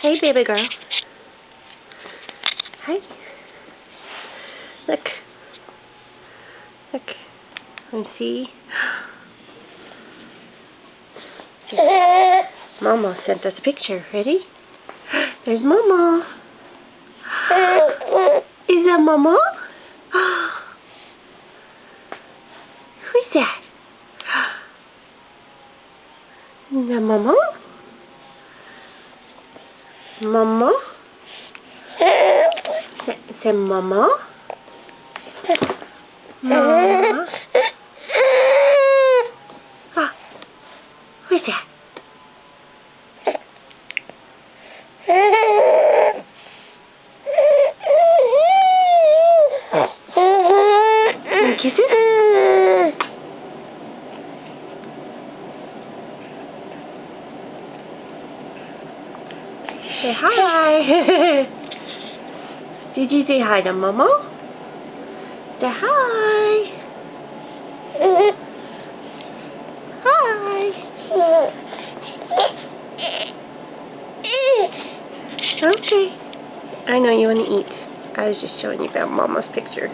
Hey, baby girl. Hi. Look. Look. And see? Mama sent us a picture. Ready? There's Mama. Is that Mama? Who's that? Is that Mama? Mama? Say Mama? Mama? Ah, who's that? Want to kiss it? Say hi. Did you say hi to Mama? Say hi. Hi. Okay. I know you want to eat. I was just showing you about Mama's picture.